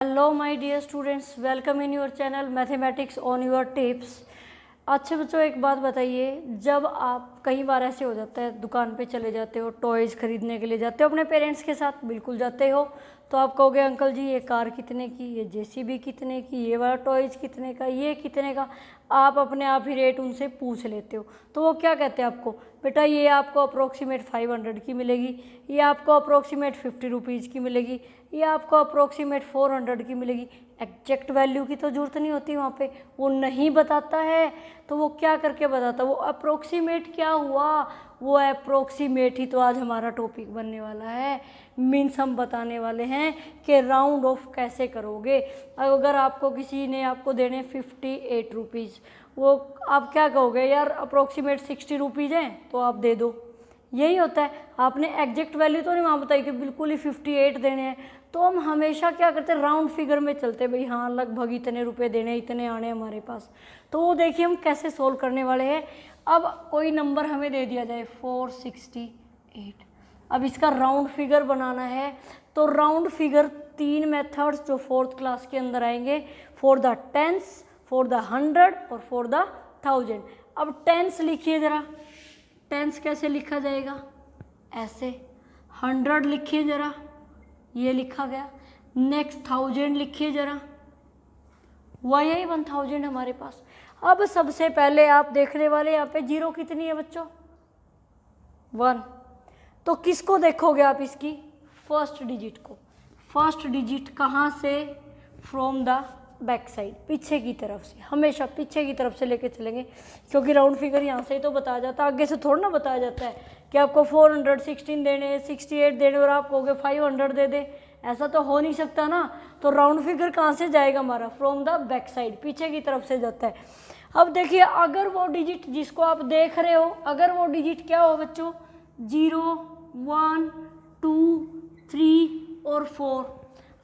Hello my dear students, welcome in your channel mathematics on your tips. अच्छे बच्चों, एक बात बताइए, जब आप कई बार ऐसे हो जाता है दुकान पे चले जाते हो, टॉयज़ खरीदने के लिए जाते हो अपने पेरेंट्स के साथ, बिल्कुल जाते हो, तो आप कहोगे अंकल जी ये कार कितने की, ये जेसीबी कितने की, ये वाला टॉयज़ कितने का, ये कितने का। आप अपने आप ही रेट उनसे पूछ लेते हो, तो वो क्या कहते हैं आपको, बेटा ये आपको अप्रोक्सीमेट 500 की मिलेगी, ये आपको अप्रोक्सीमेट 50 रुपीज़ की मिलेगी, ये आपको अप्रोक्सीमेट 400 की मिलेगी। एग्जैक्ट वैल्यू की तो ज़रूरत नहीं होती वहाँ पे, वो नहीं बताता है तो वो क्या करके बताता, वो अप्रोक्सीमेट क्या हुआ, वो अप्रोक्सीमेट ही तो आज हमारा टॉपिक बनने वाला है। मीन्स हम बताने वाले हैं कि राउंड ऑफ कैसे करोगे। अगर आपको किसी ने आपको देने 58 रुपीज़, वो आप क्या कहोगे, यार अप्रोक्सीमेट 60 रुपीज़ हैं तो आप दे दो, यही होता है। आपने एग्जैक्ट वैल्यू तो नहीं वहाँ बताई कि बिल्कुल ही 58 देने हैं, तो हम हमेशा क्या करते हैं, राउंड फिगर में चलते हैं, भाई हाँ लगभग इतने रुपए देने, इतने आने हमारे पास। तो वो देखिए हम कैसे सोल्व करने वाले हैं। अब कोई नंबर हमें दे दिया जाए 468, अब इसका राउंड फिगर बनाना है, तो राउंड फिगर 3 मेथड्स जो 4th क्लास के अंदर आएंगे, for the tens, for the 100 और फॉर द 1000। अब टेंस लिखिए ज़रा, टेंस कैसे लिखा जाएगा, ऐसे। 100 लिखिए ज़रा, ये लिखा गया। नेक्स्ट 1000 लिखिए ज़रा, वही 1000 हमारे पास। अब सबसे पहले आप देखने वाले यहाँ पे जीरो कितनी है बच्चों, 1। तो किसको देखोगे आप, इसकी फर्स्ट डिजिट को। फर्स्ट डिजिट कहाँ से, फ्रॉम द बैक साइड, पीछे की तरफ से, हमेशा पीछे की तरफ से लेके चलेंगे, क्योंकि राउंड फिगर यहाँ से ही तो बताया जाता है, आगे से थोड़ा ना बताया जाता है कि आपको 416 देने, 68 देने और आप कहोगे 500 दे दे, ऐसा तो हो नहीं सकता ना। तो राउंड फिगर कहाँ से जाएगा हमारा, फ्रॉम द बैक साइड, पीछे की तरफ से जाता है। अब देखिए, अगर वो डिजिट जिसको आप देख रहे हो, अगर वो डिजिट क्या हो बच्चों, 0, 1, 2, 3 और 4,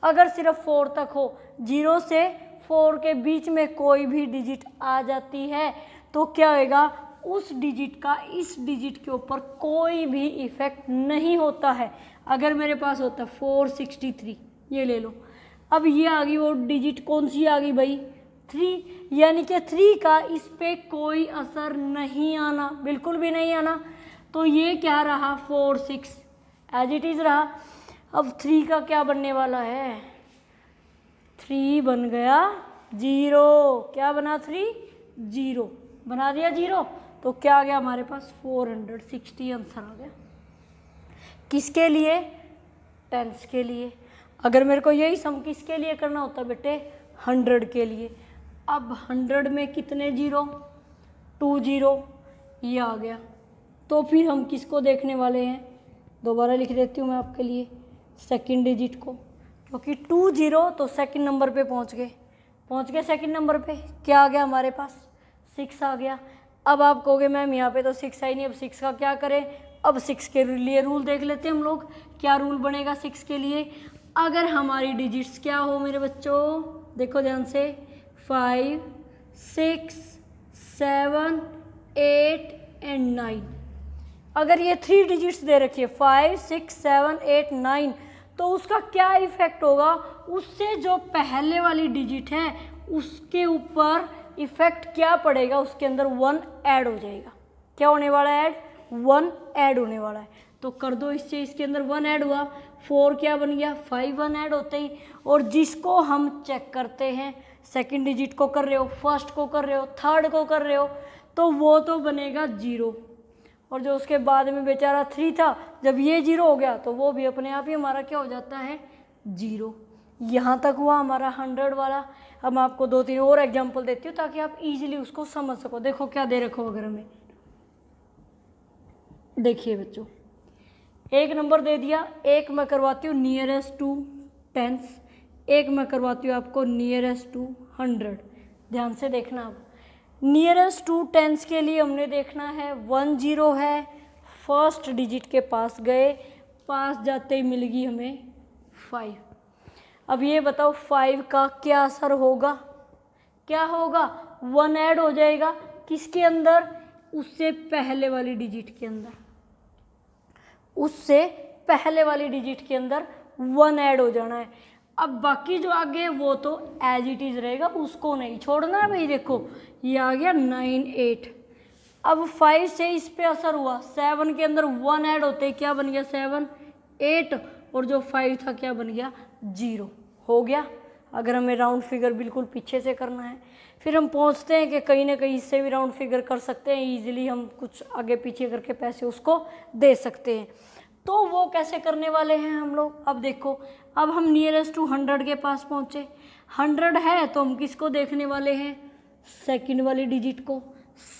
अगर सिर्फ 4 तक हो, 0 से 4 के बीच में कोई भी डिजिट आ जाती है तो क्या होएगा, उस डिजिट का इस डिजिट के ऊपर कोई भी इफेक्ट नहीं होता है। अगर मेरे पास होता है 463, ये ले लो, अब ये आ गई वो डिजिट, कौन सी आ गई भाई, 3, यानी कि 3 का इस पे कोई असर नहीं आना, बिल्कुल भी नहीं आना। तो ये क्या रहा, 4, 6 एज इट इज़ रहा। अब 3 का क्या बनने वाला है, 3 बन गया 0, क्या बना 3, 0 बना दिया 0, तो क्या आ गया हमारे पास 460 आंसर आ गया। किसके लिए, टेंस के लिए। अगर मेरे को यही सम किसके लिए करना होता बेटे, 100 के लिए। अब 100 में कितने जीरो, 2 0, ये आ गया। तो फिर हम किसको देखने वाले हैं, दोबारा लिख देती हूँ मैं आपके लिए, सेकंड डिजिट को, क्योंकि 2 0 तो सेकंड नंबर पे पहुँच गए सेकंड नंबर पे। क्या आ गया हमारे पास, 6 आ गया। अब आप कहोगे मैम यहाँ पे तो 6 आई नहीं, अब 6 का क्या करें। अब 6 के लिए रूल देख लेते हैं हम लोग, क्या रूल बनेगा 6 के लिए। अगर हमारी डिजिट्स क्या हो मेरे बच्चों, देखो ध्यान से, 5, 6, 7, 8 एंड 9। अगर ये 3 डिजिट्स दे रखी है, 5, 6, 7, 8, 9, तो उसका क्या इफेक्ट होगा, उससे जो पहले वाली डिजिट है उसके ऊपर इफेक्ट क्या पड़ेगा, उसके अंदर 1 ऐड हो जाएगा। क्या होने वाला है, ऐड, 1 ऐड होने वाला है। तो कर दो इससे, इसके अंदर 1 ऐड हुआ, 4 क्या बन गया, 5 1 ऐड होते ही। और जिसको हम चेक करते हैं, सेकंड डिजिट को कर रहे हो, फर्स्ट को कर रहे हो, थर्ड को कर रहे हो, तो वो तो बनेगा 0। और जो उसके बाद में बेचारा 3 था, जब ये 0 हो गया तो वो भी अपने आप ही हमारा क्या हो जाता है, 0। यहाँ तक हुआ हमारा 100 वाला। अब मैं आपको 2-3 और एग्जांपल देती हूँ ताकि आप इजीली उसको समझ सको। देखो क्या दे रखो अगर हमें, देखिए बच्चों, एक नंबर दे दिया, एक मैं करवाती हूँ नियरेस्ट टू टेंस, एक मैं करवाती हूँ आपको नियरेस्ट टू 100। ध्यान से देखना, आप नियरेस्ट टू टेंस के लिए हमने देखना है 1 0 है, फर्स्ट डिजिट के पास गए, पास जाते ही मिल गई हमें 5। अब ये बताओ 5 का क्या असर होगा, क्या होगा, 1 ऐड हो जाएगा किसके अंदर, उससे पहले वाली डिजिट के अंदर, उससे पहले वाली डिजिट के अंदर 1 ऐड हो जाना है। अब बाकी जो आगे है वो तो एज इट इज़ रहेगा, उसको नहीं छोड़ना है भाई। देखो ये आ गया 9 8। अब 5 से इस पे असर हुआ, 7 के अंदर 1 ऐड होते क्या बन गया 7 8, और जो 5 था क्या बन गया 0 हो गया। अगर हमें राउंड फिगर बिल्कुल पीछे से करना है, फिर हम पहुंचते हैं कि कहीं ना कहीं इससे भी राउंड फिगर कर सकते हैं ईजिली, हम कुछ आगे पीछे करके पैसे उसको दे सकते हैं। तो वो कैसे करने वाले हैं हम लोग। अब देखो, अब हम नियरेस्ट टू 100 के पास पहुँचे। 100 है तो हम किसको देखने वाले हैं, सेकंड वाली डिजिट को।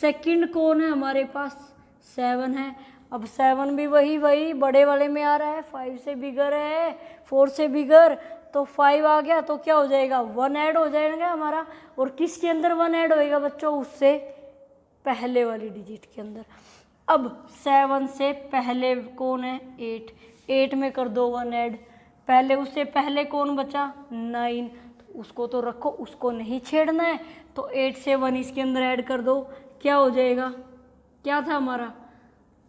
सेकंड कौन है हमारे पास, 7 है। अब 7 भी वही बड़े वाले में आ रहा है, 5 से बिगर है, 4 से बिगर, तो 5 आ गया तो क्या हो जाएगा 1 ऐड हो जाएगा हमारा। और किसके अंदर 1 ऐड होएगा बच्चों, उससे पहले वाली डिजिट के अंदर। अब 7 से पहले कौन है 8, 8 में कर दो 1 ऐड। पहले उससे पहले कौन बचा 9, तो उसको तो रखो, उसको नहीं छेड़ना है। तो 8 से 1 इसके अंदर ऐड कर दो, क्या हो जाएगा, क्या था हमारा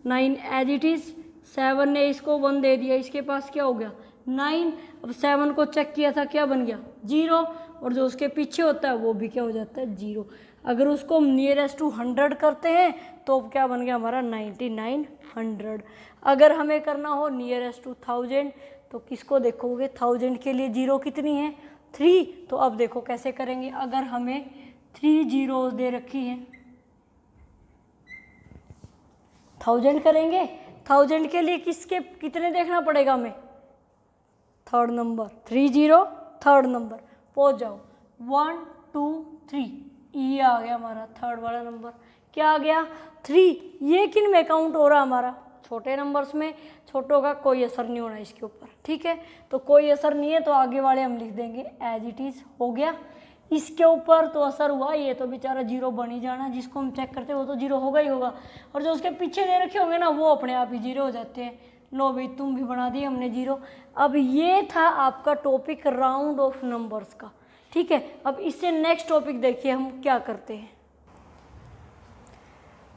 9 एज इट इज़। 7 ने इसको 1 दे दिया, इसके पास क्या हो गया 9। अब 7 को चेक किया था, क्या बन गया 0, और जो उसके पीछे होता है वो भी क्या हो जाता है 0। अगर उसको हम नियरेस्ट टू 100 करते हैं तो क्या बन गया हमारा 9900। अगर हमें करना हो नियरेस्ट टू 1000 तो किसको देखोगे, 1000 के लिए 0 कितनी है 3। तो अब देखो कैसे करेंगे, अगर हमें 3 जीरोस दे रखी हैं, 1000 करेंगे, 1000 के लिए किसके कितने देखना पड़ेगा हमें, थर्ड नंबर, 30 थर्ड नंबर, पहुँच जाओ 1 2 3, ये आ गया हमारा थर्ड वाला नंबर। क्या आ गया 3। ये किन में काउंट हो रहा हमारा, छोटे नंबर्स में। छोटों का कोई असर नहीं होना इसके ऊपर, ठीक है। तो कोई असर नहीं है तो आगे वाले हम लिख देंगे एज इट इज़, हो गया। इसके ऊपर तो असर हुआ, ये तो बेचारा 0 बन ही जाना, जिसको हम चेक करते हैं वो तो 0 होगा ही होगा। और जो उसके पीछे दे रखे होंगे ना वो अपने आप ही 0 हो जाते हैं। लो भाई तुम भी बना दिए हमने 0। अब ये था आपका टॉपिक राउंड ऑफ नंबर्स का, ठीक है। अब इससे नेक्स्ट टॉपिक देखिए हम क्या करते हैं।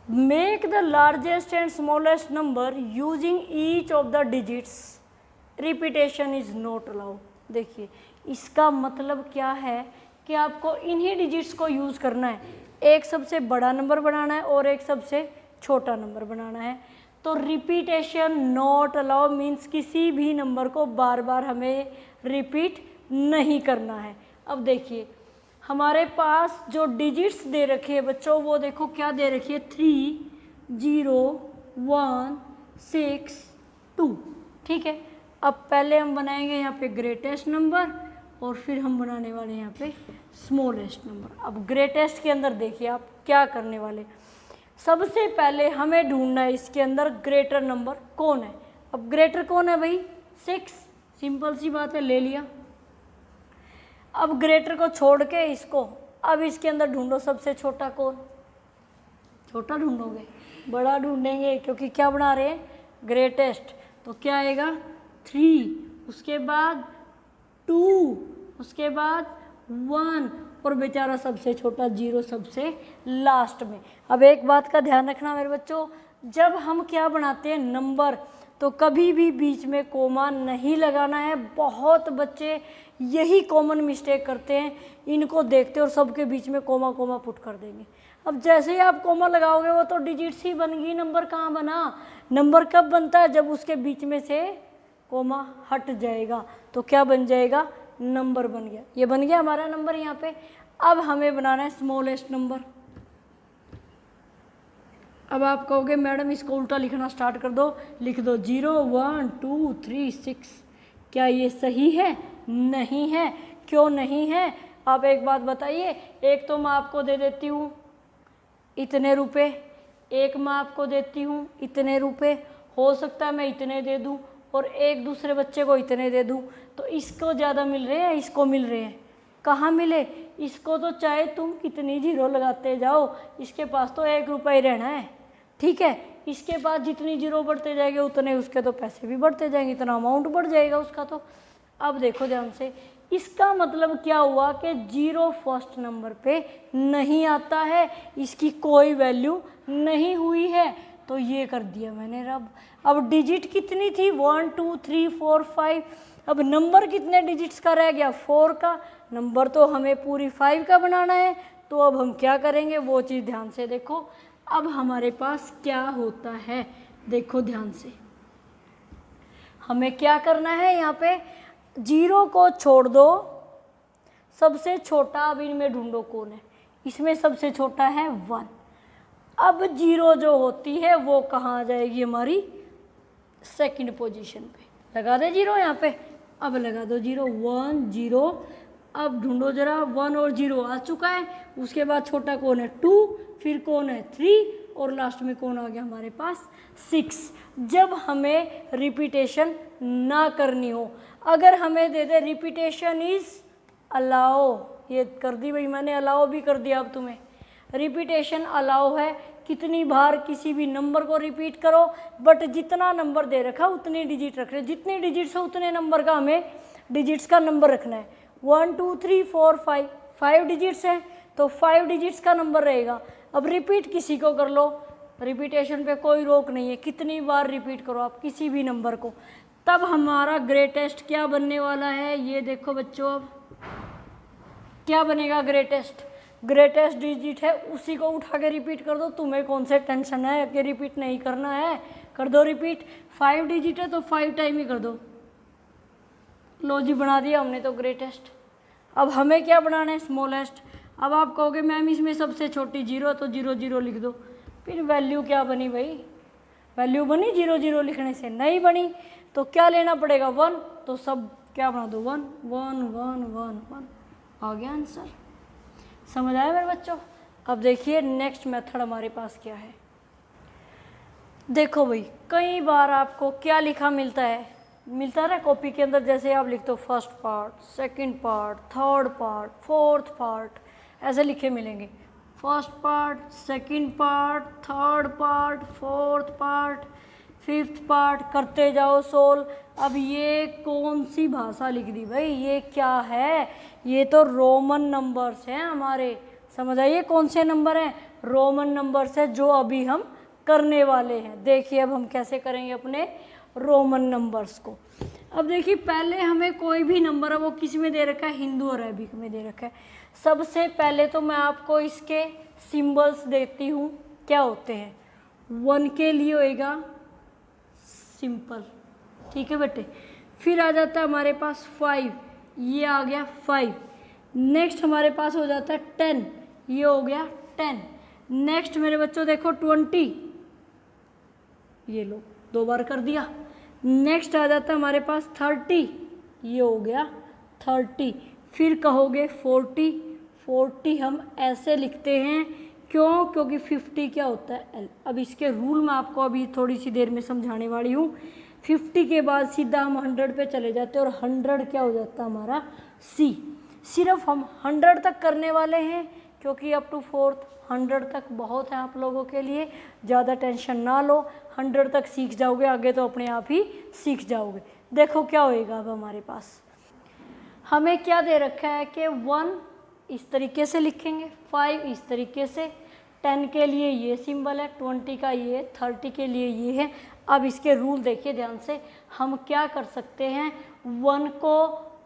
Make the largest and smallest number using each of the digits, repetition is not allowed. देखिए इसका मतलब क्या है कि आपको इन्हीं डिजिट्स को यूज़ करना है, एक सबसे बड़ा नंबर बनाना है और एक सबसे छोटा नंबर बनाना है। तो रिपीटेशन नॉट अलाउ मीन्स किसी भी नंबर को बार बार हमें रिपीट नहीं करना है। अब देखिए हमारे पास जो डिजिट्स दे रखे हैं बच्चों, वो देखो क्या दे रखी है 3 0 1 6 2, ठीक है। अब पहले हम बनाएंगे यहाँ पे ग्रेटेस्ट नंबर और फिर हम बनाने वाले यहाँ पे स्मॉलेस्ट नंबर। अब ग्रेटेस्ट के अंदर देखिए आप क्या करने वाले, सबसे पहले हमें ढूंढना है इसके अंदर ग्रेटर नंबर कौन है। अब ग्रेटर कौन है भाई 6, सिंपल सी बात है, ले लिया। अब ग्रेटर को छोड़ के इसको, अब इसके अंदर ढूंढो सबसे छोटा कौन, छोटा ढूंढोगे, बड़ा ढूंढेंगे क्योंकि क्या बना रहे हैं ग्रेटेस्ट। तो क्या आएगा 3, उसके बाद 2, उसके बाद 1 और बेचारा सबसे छोटा 0 सबसे लास्ट में। अब एक बात का ध्यान रखना मेरे बच्चों, जब हम क्या बनाते हैं नंबर तो कभी भी बीच में कोमा नहीं लगाना है। बहुत बच्चे यही कॉमन मिस्टेक करते हैं, इनको देखते और सबके बीच में कोमा कोमा पुट कर देंगे। अब जैसे ही आप कोमा लगाओगे वो तो डिजिट्स ही बन गई, नंबर कहाँ बना। नंबर कब बनता है, जब उसके बीच में से कोमा हट जाएगा तो क्या बन जाएगा, नंबर बन गया। ये बन गया हमारा नंबर यहाँ पे। अब हमें बनाना है स्मॉलेस्ट नंबर। अब आप कहोगे मैडम इसको उल्टा लिखना स्टार्ट कर दो, लिख दो 0 1 2 3 6। क्या ये सही है, नहीं है। क्यों नहीं है, आप एक बात बताइए। एक तो मैं आपको दे देती हूँ इतने रुपए, एक मैं आपको देती हूँ इतने रुपए, हो सकता है मैं इतने दे दूँ और एक दूसरे बच्चे को इतने दे दूँ, तो इसको ज़्यादा मिल रहे हैं, इसको मिल रहे हैं। कहाँ मिले, इसको तो चाहे तुम कितनी 0 लगाते जाओ, इसके पास तो 1 रुपया ही रहना है, ठीक है। इसके पास जितनी 0 बढ़ते जाएंगे उतने उसके तो पैसे भी बढ़ते जाएंगे, इतना अमाउंट बढ़ जाएगा उसका तो। अब देखो ध्यान से, इसका मतलब क्या हुआ कि 0 फर्स्ट नंबर पे नहीं आता है, इसकी कोई वैल्यू नहीं हुई है। तो ये कर दिया मैंने। अब डिजिट कितनी थी 1 2 3 4 5। अब नंबर कितने डिजिट्स का रह गया, 4 का। नंबर तो हमें पूरी 5 का बनाना है, तो अब हम क्या करेंगे वो चीज़ ध्यान से देखो। अब हमारे पास क्या होता है, देखो ध्यान से, हमें क्या करना है, यहाँ पे 0 को छोड़ दो, सबसे छोटा अब इनमें ढूंढो कौन है, इसमें सबसे छोटा है 1। अब 0 जो होती है वो कहाँ आ जाएगी, हमारी सेकंड पोजीशन पे। लगा दे 0 यहाँ पे, अब लगा दो 0, 1 0। अब ढूंढो जरा, 1 और 0 आ चुका है, उसके बाद छोटा कौन है 2, फिर कौन है 3, और लास्ट में कौन आ गया हमारे पास 6। जब हमें रिपीटेशन ना करनी हो, अगर हमें दे दे रिपीटेशन इज अलाउ, ये कर दी भाई मैंने, अलाउ भी कर दिया। अब तुम्हें रिपीटेशन अलाउ है, कितनी बार किसी भी नंबर को रिपीट करो, बट जितना नंबर दे रखा उतनी डिजिट रख रहे, जितनी डिजिट्स है उतने नंबर का हमें डिजिट्स का नंबर रखना है। 1 2 3 4 5, 5 डिजिट्स हैं तो 5 डिजिट्स का नंबर रहेगा। अब रिपीट किसी को कर लो, रिपीटेशन पे कोई रोक नहीं है, कितनी बार रिपीट करो आप किसी भी नंबर को। तब हमारा ग्रेटेस्ट क्या बनने वाला है, ये देखो बच्चों, अब क्या बनेगा ग्रेटेस्ट, ग्रेटेस्ट डिजिट है उसी को उठा के रिपीट कर दो। तुम्हें कौन से टेंशन है कि रिपीट नहीं करना है, कर दो रिपीट। 5 डिजिट है तो 5 टाइम ही कर दो, लो जी बना दिया हमने तो ग्रेटेस्ट। अब हमें क्या बनाना है, स्मॉलेस्ट। अब आप कहोगे मैम इसमें सबसे छोटी 0, तो 0 0 लिख दो। फिर वैल्यू क्या बनी भाई, वैल्यू बनी 0 0 लिखने से, नहीं बनी तो क्या लेना पड़ेगा 1, तो सब क्या बना दो 1 1 1 1 1, आ गया आंसर। समझ आया मेरे बच्चों। अब देखिए नेक्स्ट मेथड हमारे पास क्या है। देखो भाई कई बार आपको क्या लिखा मिलता है, मिलता है ना कॉपी के अंदर, जैसे आप लिखते हो first part, second part, third part, fourth part, ऐसे लिखे मिलेंगे। First part, second part, third part, fourth part, fifth part, करते जाओ सोल्व। अब ये कौन सी भाषा लिख दी भाई, ये क्या है, ये तो रोमन नंबर्स हैं हमारे। समझ आइए कौन से नंबर हैं, रोमन नंबर्स है जो अभी हम करने वाले हैं। देखिए अब हम कैसे करेंगे अपने रोमन नंबर्स को। अब देखिए पहले हमें कोई भी नंबर है वो किस में दे रखा है, हिंदू और अरबिक में दे रखा है। सबसे पहले तो मैं आपको इसके सिंबल्स देती हूँ, क्या होते हैं। 1 के लिए होएगा सिंपल, ठीक है बेटे। फिर आ जाता है हमारे पास 5, ये आ गया 5। नेक्स्ट हमारे पास हो जाता है 10, ये हो गया 10। नेक्स्ट मेरे बच्चों देखो 20, ये लो 2 बार कर दिया। नेक्स्ट आ जाता है हमारे पास 30, ये हो गया 30। फिर कहोगे 40, 40 हम ऐसे लिखते हैं क्यों, क्योंकि 50 क्या होता है L। अब इसके रूल मैं आपको अभी थोड़ी सी देर में समझाने वाली हूँ। 50 के बाद सीधा हम 100 पे चले जाते हैं और 100 क्या हो जाता है हमारा C। सिर्फ हम 100 तक करने वाले हैं क्योंकि अप टू 4th 100 तक बहुत है आप लोगों के लिए, ज़्यादा टेंशन ना लो। 100 तक सीख जाओगे, आगे तो अपने आप ही सीख जाओगे। देखो क्या होएगा अब हमारे पास, हमें क्या दे रखा है कि 1 इस तरीके से लिखेंगे, 5 इस तरीके से, 10 के लिए ये सिंबल है, 20 का ये, 30 के लिए ये है। अब इसके रूल देखिए ध्यान से, हम क्या कर सकते हैं, 1 को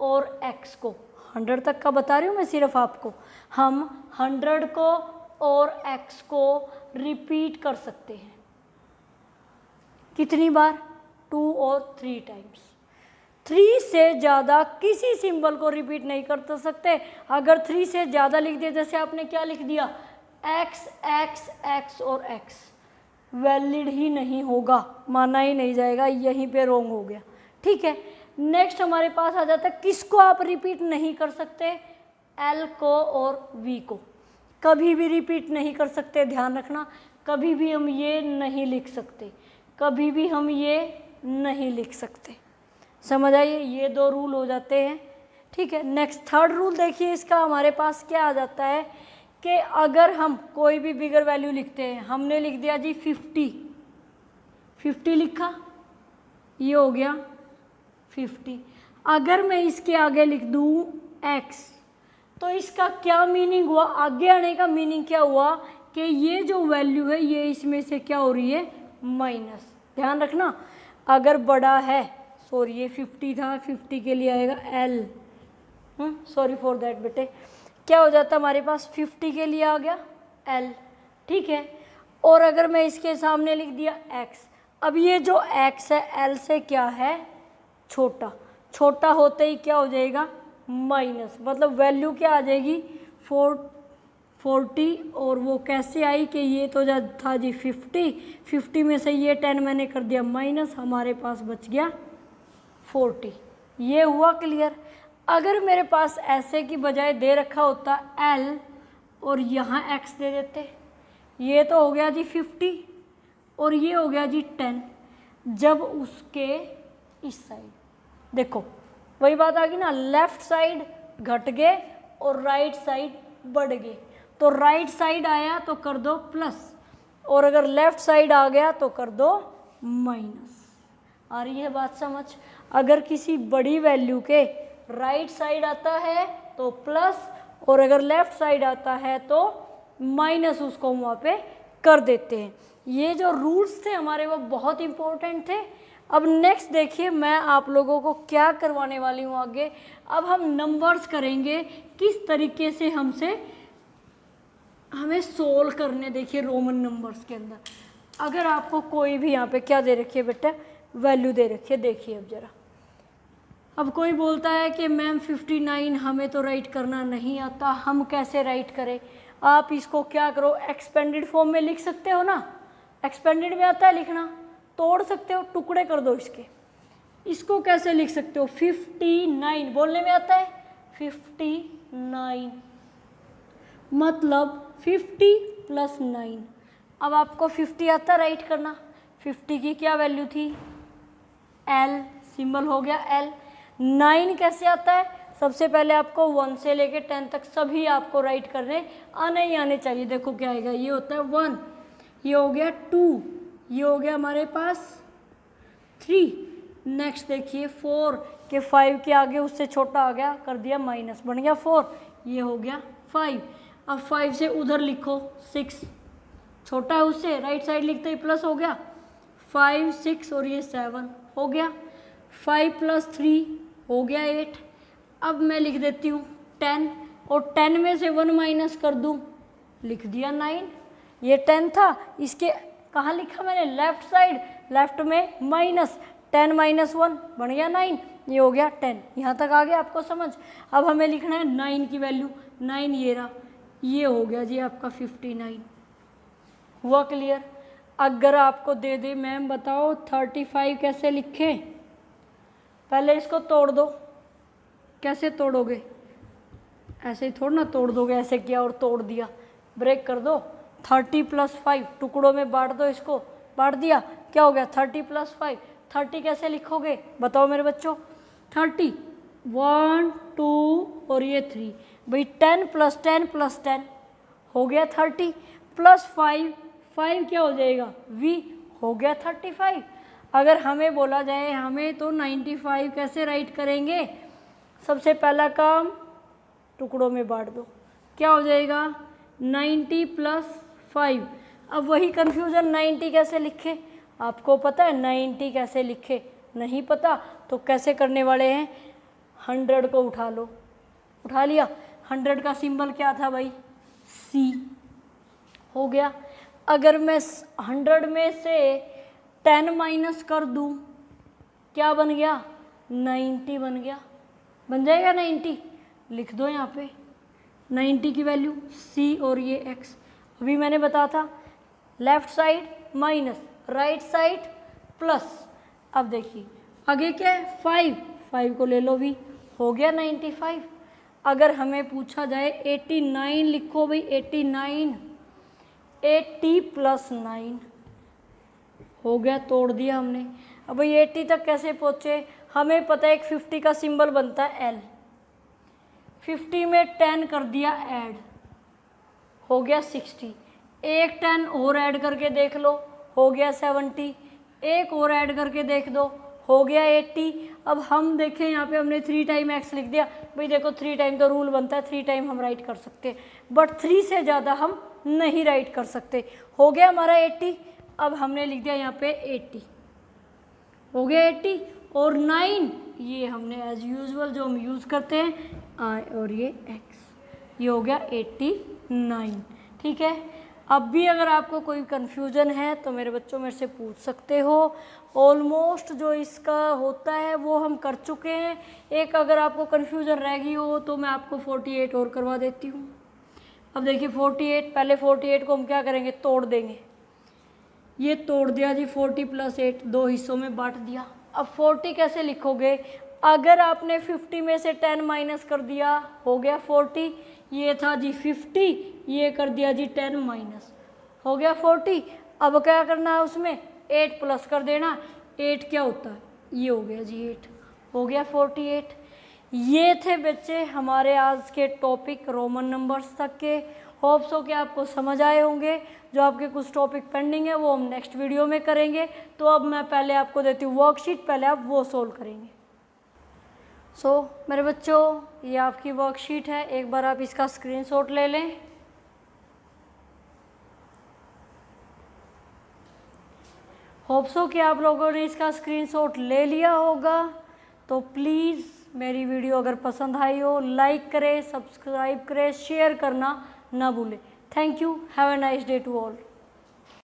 और x को, 100 तक का बता रही हूँ मैं सिर्फ आपको, हम 100 को और x को रिपीट कर सकते हैं। कितनी बार, 2 और 3 टाइम्स। 3 से ज़्यादा किसी सिंबल को रिपीट नहीं कर सकते। अगर 3 से ज़्यादा लिख दिया, जैसे आपने क्या लिख दिया, x x x और x, वैलिड ही नहीं होगा, माना ही नहीं जाएगा, यहीं पे रॉन्ग हो गया। ठीक है, नेक्स्ट हमारे पास आ जाता है किसको आप रिपीट नहीं कर सकते, L को और V को कभी भी रिपीट नहीं कर सकते। ध्यान रखना, कभी भी हम ये नहीं लिख सकते, कभी भी हम ये नहीं लिख सकते। समझ आइए, ये 2 रूल हो जाते हैं। ठीक है, नेक्स्ट थर्ड रूल देखिए इसका, हमारे पास क्या आ जाता है कि अगर हम कोई भी बिगर वैल्यू लिखते हैं, हमने लिख दिया जी 50 लिखा, ये हो गया 50। अगर मैं इसके आगे लिख दूँ x, तो इसका क्या मीनिंग हुआ, आगे आने का मीनिंग क्या हुआ कि ये जो वैल्यू है ये इसमें से क्या हो रही है, माइनस। ध्यान रखना, अगर बड़ा है सॉरी ये 50 था, 50 के लिए आएगा L। सॉरी फॉर दैट बेटे। क्या हो जाता हमारे पास 50 के लिए आ गया L, ठीक है। और अगर मैं इसके सामने लिख दिया X, अब ये जो X है L से क्या है, छोटा, छोटा होते ही क्या हो जाएगा माइनस, मतलब वैल्यू क्या आ जाएगी 40। और वो कैसे आई कि ये तो था जी 50 में से ये 10 मैंने कर दिया माइनस, हमारे पास बच गया 40। ये हुआ क्लियर। अगर मेरे पास ऐसे की बजाय दे रखा होता L और यहाँ X दे देते, ये तो हो गया जी 50 और ये हो गया जी 10, जब उसके इस साइड देखो वही बात आ गई ना, लेफ्ट साइड घट गए और राइट साइड बढ़ गए, तो राइट साइड आया तो कर दो प्लस, और अगर लेफ्ट साइड आ गया तो कर दो माइनस। आ रही है बात समझ? अगर किसी बड़ी वैल्यू के राइट साइड आता है तो प्लस, और अगर लेफ्ट साइड आता है तो माइनस, उसको वहाँ पे कर देते हैं। ये जो रूल्स थे हमारे वो बहुत इंपॉर्टेंट थे। अब नेक्स्ट देखिए मैं आप लोगों को क्या करवाने वाली हूँ आगे। अब हम नंबर्स करेंगे किस तरीके से हमें सोल्व करने, देखिए रोमन नंबर्स के अंदर। अगर आपको कोई भी यहाँ पे क्या दे रखी है बेटा, वैल्यू दे रखी है, देखिए अब जरा। अब कोई बोलता है कि मैम 59 हमें तो राइट करना नहीं आता, हम कैसे राइट करें? आप इसको क्या करो, एक्सपेंडेड फॉर्म में लिख सकते हो ना, एक्सपेंडेड में आता है लिखना, तोड़ सकते हो, टुकड़े कर दो इसके। इसको कैसे लिख सकते हो, 59 बोलने में आता है 59, मतलब 50 + 9। अब आपको 50 आता राइट करना, 50 की क्या वैल्यू थी L, सिंबल हो गया L। 9 कैसे आता है, सबसे पहले आपको 1 से लेके 10 तक सभी आपको राइट करने आने ही आने चाहिए। देखो क्या आएगा, ये होता है 1, ये हो गया 2, ये हो गया हमारे पास 3। नेक्स्ट देखिए 4 के 5 के आगे उससे छोटा आ गया, कर दिया माइनस, बन गया 4, ये हो गया 5। अब 5 से उधर लिखो 6, छोटा है उससे, राइट साइड लिखते ही प्लस हो गया, 5 6 और ये 7 हो गया, 5 + 3 हो गया 8। अब मैं लिख देती हूँ 10, और 10 में से 1 माइनस कर दूँ, लिख दिया 9। ये 10 था, इसके कहाँ लिखा मैंने, लेफ्ट साइड, लेफ्ट में माइनस, 10 - 1 बन गया 9, ये हो गया 10। यहाँ तक आ गया आपको समझ? अब हमें लिखना है 9 की वैल्यू, 9 ये रहा, ये हो गया जी आपका 59। हुआ क्लियर? अगर आपको दे दे मैम बताओ 35 कैसे लिखें, पहले इसको तोड़ दो। कैसे तोड़ोगे, ऐसे ही थोड़ा ना तोड़ दोगे, ऐसे किया और तोड़ दिया, ब्रेक कर दो। 30 + 5 टुकड़ों में बांट दो, इसको बांट दिया, क्या हो गया 30 + 5। 30 कैसे लिखोगे बताओ मेरे बच्चों, 30 1 2 और ये 3, भाई 10 + 10 + 10 हो गया 30, + 5 क्या हो जाएगा V, हो गया 35। अगर हमें बोला जाए हमें तो 95 कैसे राइट करेंगे, सबसे पहला काम टुकड़ों में बांट दो, क्या हो जाएगा 90 + 5। अब वही कन्फ्यूज़न 90 कैसे लिखे, आपको पता है 90 कैसे लिखे, नहीं पता तो कैसे करने वाले हैं, 100 को उठा लो, उठा लिया, 100 का सिंबल क्या था भाई C, हो गया। अगर मैं 100 में से 10 माइनस कर दूं, क्या बन गया 90 बन गया, बन जाएगा 90, लिख दो यहाँ पे 90 की वैल्यू C और ये X। अभी मैंने बताया था left side minus, right side plus. अब देखिए आगे क्या है 5 को ले लो भी, हो गया 95। अगर हमें पूछा जाए 89 लिखो भाई, 89 80 + 9 हो गया, तोड़ दिया हमने। अब भाई 80 तक कैसे पहुँचे, हमें पता है एक 50 का सिंबल बनता है L, 50 में 10 कर दिया ऐड, हो गया 60, एक 10 और ऐड करके देख लो, हो गया 70, एक और ऐड करके देख दो, हो गया 80। अब हम देखें यहाँ पे हमने 3 टाइम x लिख दिया, भाई देखो 3 टाइम तो रूल बनता है, 3 टाइम हम राइट कर सकते हैं, बट 3 से ज़्यादा हम नहीं राइट कर सकते। हो गया हमारा 80, अब हमने लिख दिया यहाँ पे 80, हो गया 80, और 9 ये हमने एज यूजुअल जो हम यूज़ करते हैं और ये x, ये हो गया 89। ठीक है, अब भी अगर आपको कोई कन्फ्यूज़न है तो मेरे बच्चों मेरे से पूछ सकते हो। ऑलमोस्ट जो इसका होता है वो हम कर चुके हैं। एक अगर आपको कन्फ्यूज़न रह गई हो तो मैं आपको 48 और करवा देती हूँ। अब देखिए 48, पहले 48 को हम क्या करेंगे, तोड़ देंगे। ये तोड़ दिया जी, 40 + 8 दो हिस्सों में बांट दिया। अब 40 कैसे लिखोगे, अगर आपने 50 में से 10 माइनस कर दिया हो गया 40, ये था जी 50, ये कर दिया जी 10 माइनस, हो गया 40। अब क्या करना है, उसमें 8 प्लस कर देना। 8 क्या होता है, ये हो गया जी 8, हो गया 48। ये थे बच्चे हमारे आज के टॉपिक रोमन नंबर्स तक के। होप्स हो कि आपको समझ आए होंगे। जो आपके कुछ टॉपिक पेंडिंग है वो हम नेक्स्ट वीडियो में करेंगे। तो अब मैं पहले आपको देती हूँ वर्कशीट, पहले आप वो सोल्व करेंगे। मेरे बच्चों ये आपकी वर्कशीट है, एक बार आप इसका स्क्रीनशॉट ले लें। होप्स हो कि आप लोगों ने इसका स्क्रीनशॉट ले लिया होगा। तो प्लीज़ मेरी वीडियो अगर पसंद आई हो लाइक करें, सब्सक्राइब करें, शेयर करना ना भूलें। Thank you, have a nice day to all.